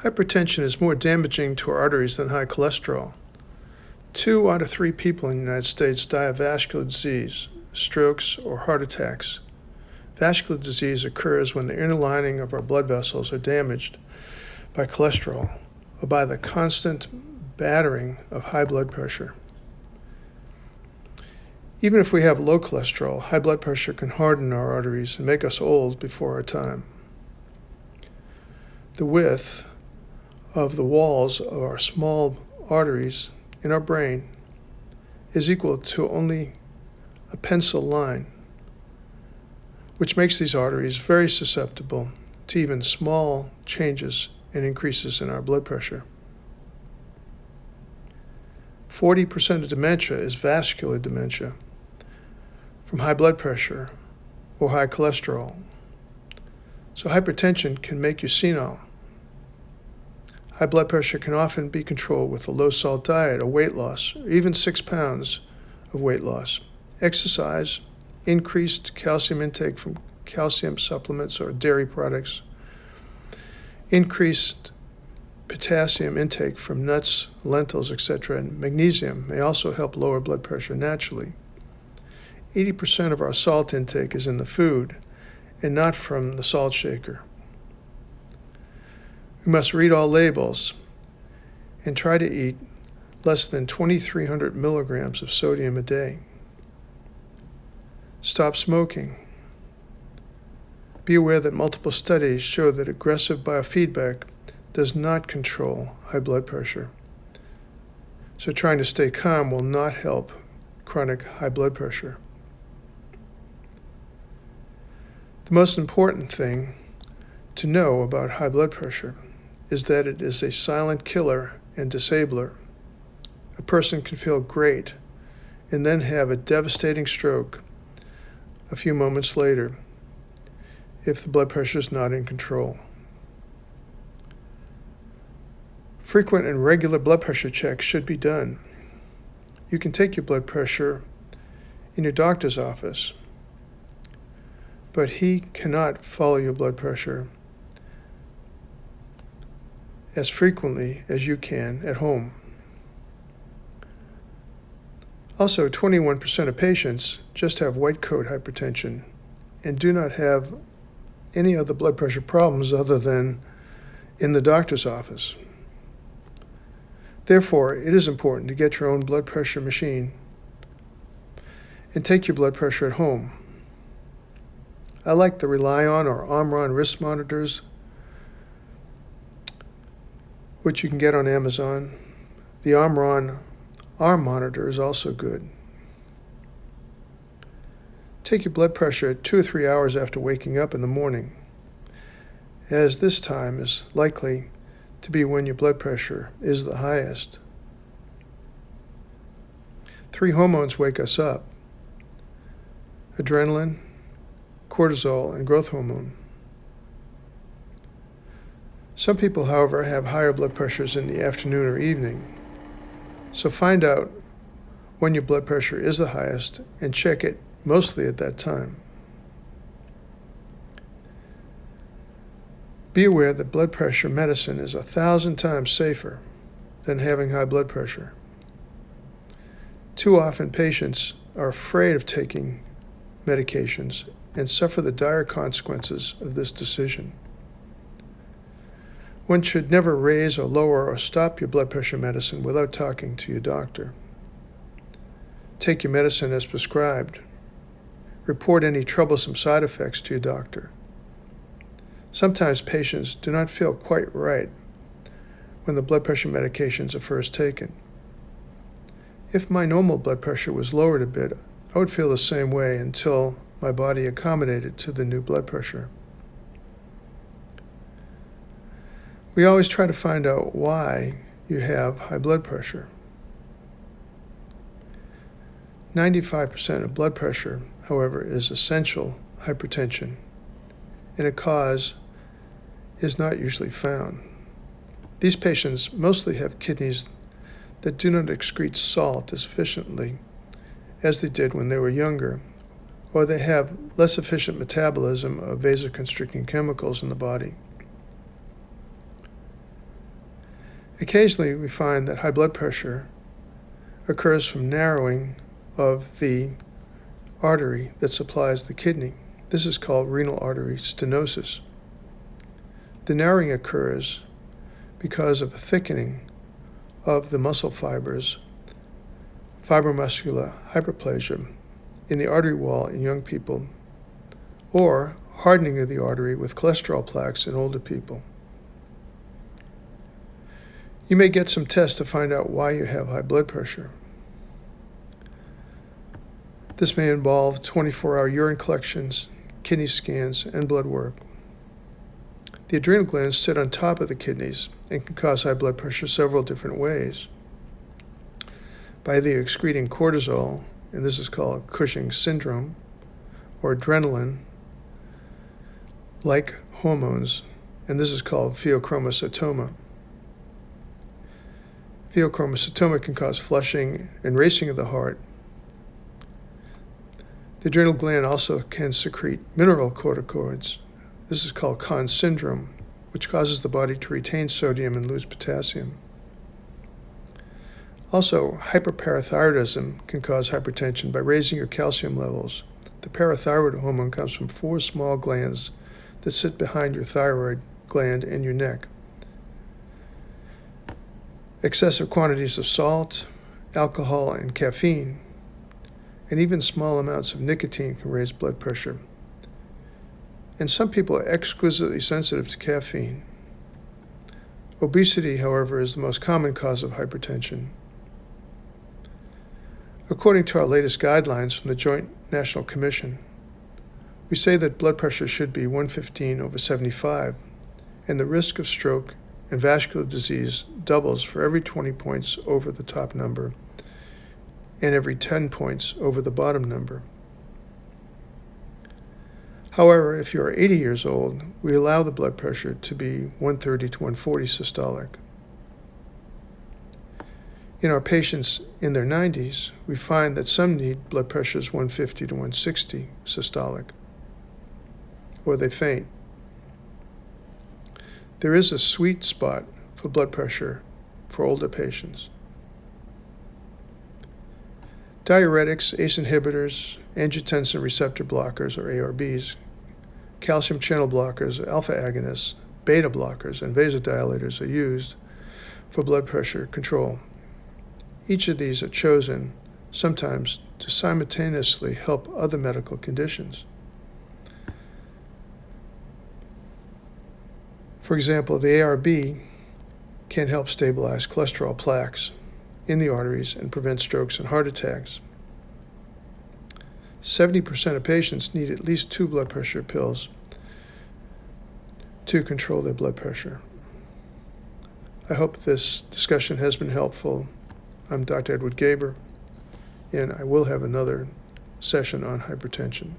Hypertension is more damaging to our arteries than high cholesterol. 2 out of 3 people in the United States die of vascular disease, strokes, or heart attacks. Vascular disease occurs when the inner lining of our blood vessels are damaged by cholesterol or by the constant battering of high blood pressure. Even if we have low cholesterol, high blood pressure can harden our arteries and make us old before our time. The width of the walls of our small arteries in our brain is equal to only a pencil line, which makes these arteries very susceptible to even small changes and increases in our blood pressure. 40% of dementia is vascular dementia from high blood pressure or high cholesterol. So hypertension can make you senile. High blood pressure can often be controlled with a low-salt diet or weight loss, or even 6 pounds of weight loss. Exercise, increased calcium intake from calcium supplements or dairy products, increased potassium intake from nuts, lentils, etc., and magnesium may also help lower blood pressure naturally. 80% of our salt intake is in the food and not from the salt shaker. We must read all labels and try to eat less than 2,300 milligrams of sodium a day. Stop smoking. Be aware that multiple studies show that aggressive biofeedback does not control high blood pressure. So trying to stay calm will not help chronic high blood pressure. The most important thing to know about high blood pressure is that it is a silent killer and disabler. A person can feel great and then have a devastating stroke a few moments later if the blood pressure is not in control. Frequent and regular blood pressure checks should be done. You can take your blood pressure in your doctor's office, but he cannot follow your blood pressure as frequently as you can at home. Also, 21% of patients just have white coat hypertension and do not have any other blood pressure problems other than in the doctor's office. Therefore, it is important to get your own blood pressure machine and take your blood pressure at home. I like the Relion or Omron wrist monitors, which you can get on Amazon. The Omron arm monitor is also good. Take your blood pressure 2 or 3 hours after waking up in the morning, as this time is likely to be when your blood pressure is the highest. 3 hormones wake us up: adrenaline, cortisol, and growth hormone. Some people, however, have higher blood pressures in the afternoon or evening. So find out when your blood pressure is the highest and check it mostly at that time. Be aware that blood pressure medicine is 1,000 times safer than having high blood pressure. Too often patients are afraid of taking medications and suffer the dire consequences of this decision. One should never raise or lower or stop your blood pressure medicine without talking to your doctor. Take your medicine as prescribed. Report any troublesome side effects to your doctor. Sometimes patients do not feel quite right when the blood pressure medications are first taken. If my normal blood pressure was lowered a bit, I would feel the same way until my body accommodated to the new blood pressure. We always try to find out why you have high blood pressure. 95% of blood pressure, however, is essential hypertension, and a cause is not usually found. These patients mostly have kidneys that do not excrete salt as efficiently as they did when they were younger, or they have less efficient metabolism of vasoconstricting chemicals in the body. Occasionally, we find that high blood pressure occurs from narrowing of the artery that supplies the kidney. This is called renal artery stenosis. The narrowing occurs because of a thickening of the muscle fibers, fibromuscular hyperplasia, in the artery wall in young people, or hardening of the artery with cholesterol plaques in older people. You may get some tests to find out why you have high blood pressure. This may involve 24-hour urine collections, kidney scans, and blood work. The adrenal glands sit on top of the kidneys and can cause high blood pressure several different ways. By either excreting cortisol, and this is called Cushing's syndrome, or adrenaline, like hormones, and this is called pheochromocytoma. Pheochromocytoma can cause flushing and racing of the heart. The adrenal gland also can secrete mineralocorticoids. This is called Conn's syndrome, which causes the body to retain sodium and lose potassium. Also, hyperparathyroidism can cause hypertension by raising your calcium levels. The parathyroid hormone comes from 4 small glands that sit behind your thyroid gland and your neck. Excessive quantities of salt, alcohol, and caffeine, and even small amounts of nicotine can raise blood pressure. And some people are exquisitely sensitive to caffeine. Obesity, however, is the most common cause of hypertension. According to our latest guidelines from the Joint National Commission, we say that blood pressure should be 115/75, and the risk of stroke and vascular disease doubles for every 20 points over the top number and every 10 points over the bottom number. However, if you are 80 years old, we allow the blood pressure to be 130 to 140 systolic. In our patients in their 90s, we find that some need blood pressures 150 to 160 systolic, or they faint. There is a sweet spot for blood pressure for older patients. Diuretics, ACE inhibitors, angiotensin receptor blockers, or ARBs, calcium channel blockers, alpha agonists, beta blockers, and vasodilators are used for blood pressure control. Each of these are chosen sometimes to simultaneously help other medical conditions. For example, the ARB can help stabilize cholesterol plaques in the arteries and prevent strokes and heart attacks. 70% of patients need at least 2 blood pressure pills to control their blood pressure. I hope this discussion has been helpful. I'm Dr. Edward Gaber, and I will have another session on hypertension.